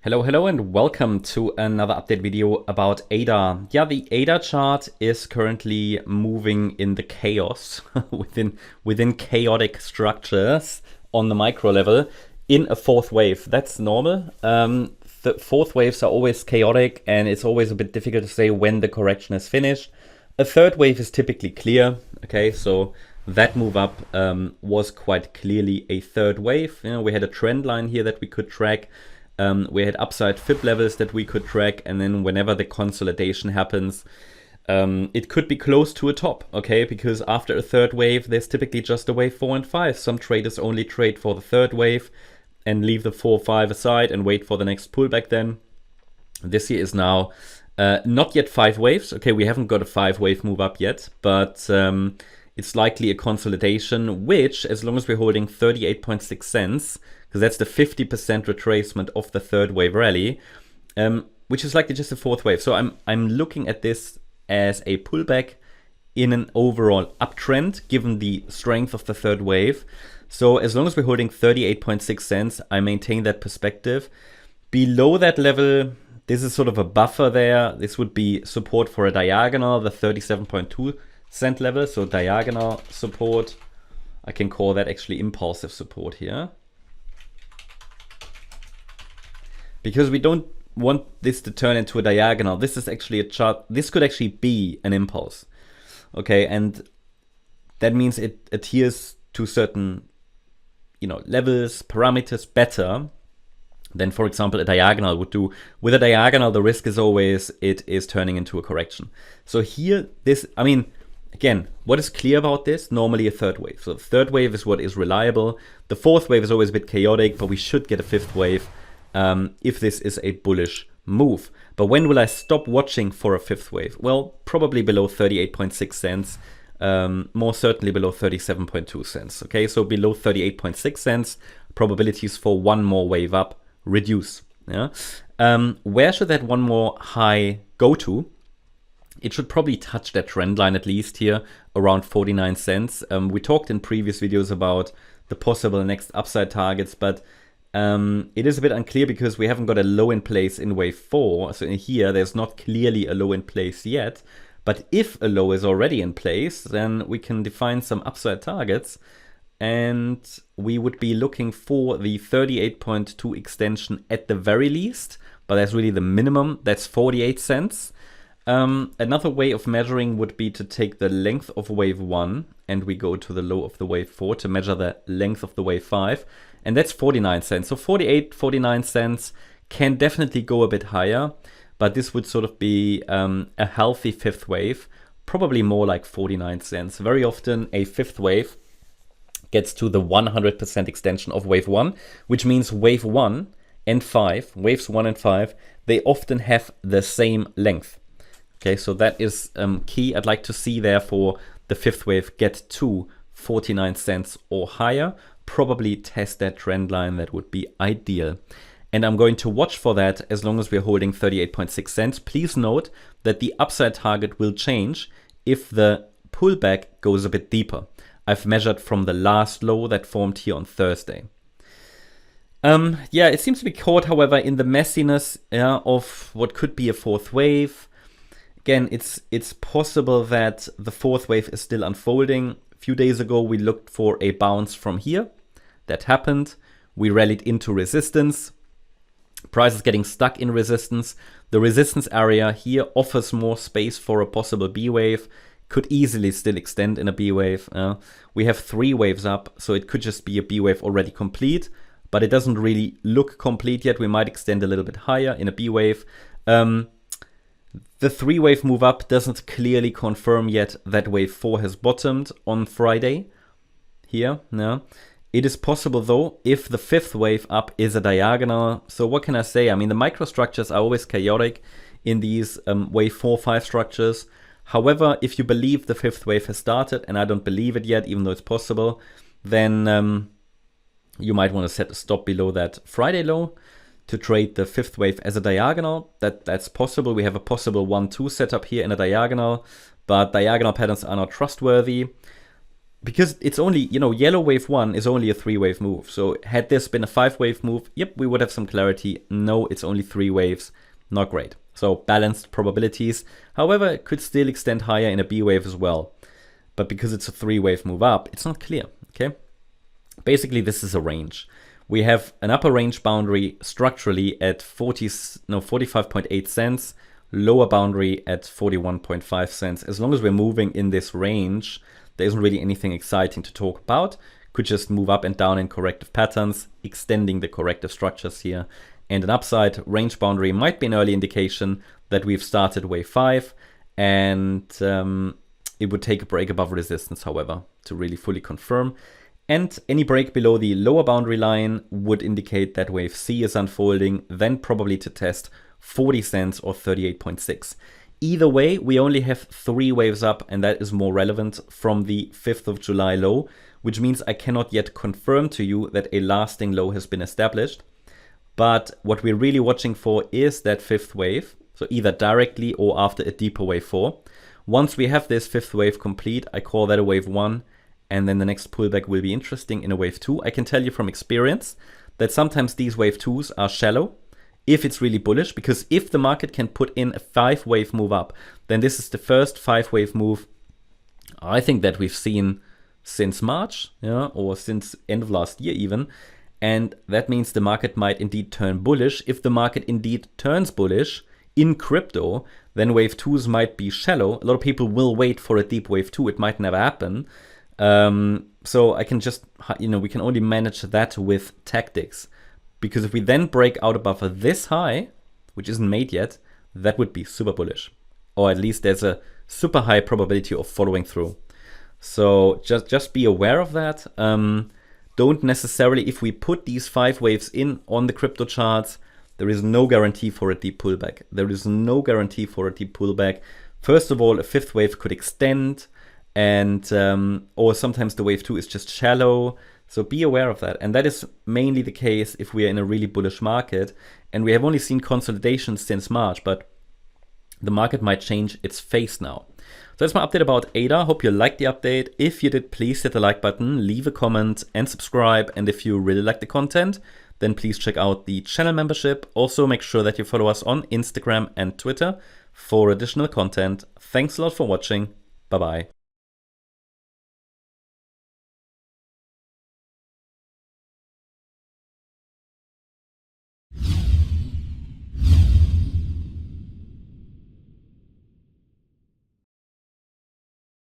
Hello and welcome to another update video about ADA. Yeah, the ADA chart is currently moving in the chaos within chaotic structures on the micro level in a fourth wave. That's normal. The fourth waves are always chaotic and it's always a bit difficult to say when the correction is finished. A third wave is typically clear. Okay, so that move up was quite clearly a third wave. You know, we had a trend line here that we could track. We had upside fib levels that we could track, and then whenever the consolidation happens, it could be close to a top, okay? Because after a third wave, there's typically just a wave 4 and 5. Some traders only trade for the third wave and leave the 4 5 aside and wait for the next pullback then. This here is now not yet 5 waves. Okay, we haven't got a 5-wave move up yet, but it's likely a consolidation, which, as long as we're holding 38.6 cents, because that's the 50% retracement of the third wave rally, which is likely just a fourth wave. So I'm looking at this as a pullback in an overall uptrend, given the strength of the third wave. So as long as we're holding 38.6 cents, I maintain that perspective. Below that level, this is sort of a buffer there. This would be support for a diagonal, the 37.2 cent level. So diagonal support, I can call that actually impulsive support here. Because we don't want this to turn into a diagonal. This is actually a chart. This could actually be an impulse. Okay, and that means it adheres to certain, levels, parameters better than, for example, a diagonal would do. With a diagonal, the risk is always it is turning into a correction. So here, again, what is clear about this? Normally a third wave. So the third wave is what is reliable. The fourth wave is always a bit chaotic, but we should get a fifth wave if this is a bullish move. But when will I stop watching for a fifth wave? Well, probably below 38.6 cents, more certainly below 37.2 cents. Okay, so below 38.6 cents, probabilities for one more wave up reduce. Yeah. Where should that one more high go to? It should probably touch that trend line at least here around 49 cents. We talked in previous videos about the possible next upside targets, but it is a bit unclear because we haven't got a low in place in wave 4. So in here, there's not clearly a low in place yet. But if a low is already in place, then we can define some upside targets. And we would be looking for the 38.2 extension at the very least. But that's really the minimum. That's 48 cents. Another way of measuring would be to take the length of wave 1 and we go to the low of the wave 4 to measure the length of the wave 5. And that's 49 cents. So 48, 49 cents can definitely go a bit higher, but this would sort of be a healthy fifth wave, probably more like 49 cents. Very often a fifth wave gets to the 100% extension of wave 1, which means wave 1 and 5, waves 1 and 5, they often have the same length. Okay, so that is key. I'd like to see therefore the fifth wave get to 49 cents or higher. Probably test that trend line. That would be ideal. And I'm going to watch for that as long as we're holding 38.6 cents. Please note that the upside target will change if the pullback goes a bit deeper. I've measured from the last low that formed here on Thursday. Yeah, it seems to be caught, however, in the messiness of what could be a fourth wave. Again, it's possible that the fourth wave is still unfolding. A few days ago, we looked for a bounce from here. That happened. We rallied into resistance. Price is getting stuck in resistance. The resistance area here offers more space for a possible B wave. Could easily still extend in a B wave. We have 3 waves up, so it could just be a B wave already complete, but it doesn't really look complete yet. We might extend a little bit higher in a B wave. The 3-wave move up doesn't clearly confirm yet that wave 4 has bottomed on Friday here. No. It is possible though if the 5th wave up is a diagonal. So what can I say? I mean, the microstructures are always chaotic in these wave 4-5 structures. However, if you believe the 5th wave has started, and I don't believe it yet, even though it's possible, then you might want to set a stop below that Friday low to trade the 5th wave as a diagonal. That's possible. We have a possible 1-2 setup here in a diagonal, but diagonal patterns are not trustworthy. because it's only, you know, yellow wave 1 is only a 3-wave move. So had this been a 5-wave move, yep, we would have some clarity. No, it's only 3 waves. Not great. So balanced probabilities. However, it could still extend higher in a B wave as well. But because it's a 3-wave move up, it's not clear, okay? Basically, this is a range. We have an upper range boundary structurally at 45.8 cents, lower boundary at 41.5 cents. As long as we're moving in this range, there isn't really anything exciting to talk about. Could just move up and down in corrective patterns, extending the corrective structures here. And an upside range boundary might be an early indication that we've started wave 5, and it would take a break above resistance, however, to really fully confirm. And any break below the lower boundary line would indicate that wave C is unfolding, then probably to test 40 cents or 38.6. Either way, we only have 3 waves up, and that is more relevant from the 5th of July low, which means I cannot yet confirm to you that a lasting low has been established. But what we're really watching for is that 5th wave, so either directly or after a deeper wave 4. Once we have this 5th wave complete, I call that a wave 1, and then the next pullback will be interesting in a wave 2. I can tell you from experience that sometimes these wave 2s are shallow if it's really bullish, because if the market can put in a 5-wave move up, then this is the first 5-wave move I think that we've seen since March, yeah, or since end of last year even. And that means the market might indeed turn bullish. If the market indeed turns bullish in crypto, then wave 2s might be shallow. A lot of people will wait for a deep wave 2. It might never happen. So I can just, we can only manage that with tactics. Because if we then break out above this high, which isn't made yet, that would be super bullish. Or at least there's a super high probability of following through. So just be aware of that. Don't necessarily, if we put these 5 waves in on the crypto charts, there is no guarantee for a deep pullback. There is no guarantee for a deep pullback. First of all, a 5th wave could extend, and or sometimes the wave 2 is just shallow. So be aware of that. And that is mainly the case if we are in a really bullish market. And we have only seen consolidation since March, but the market might change its face now. So that's my update about ADA. Hope you liked the update. If you did, please hit the like button, leave a comment and subscribe. And if you really like the content, then please check out the channel membership. Also make sure that you follow us on Instagram and Twitter for additional content. Thanks a lot for watching. Bye-bye.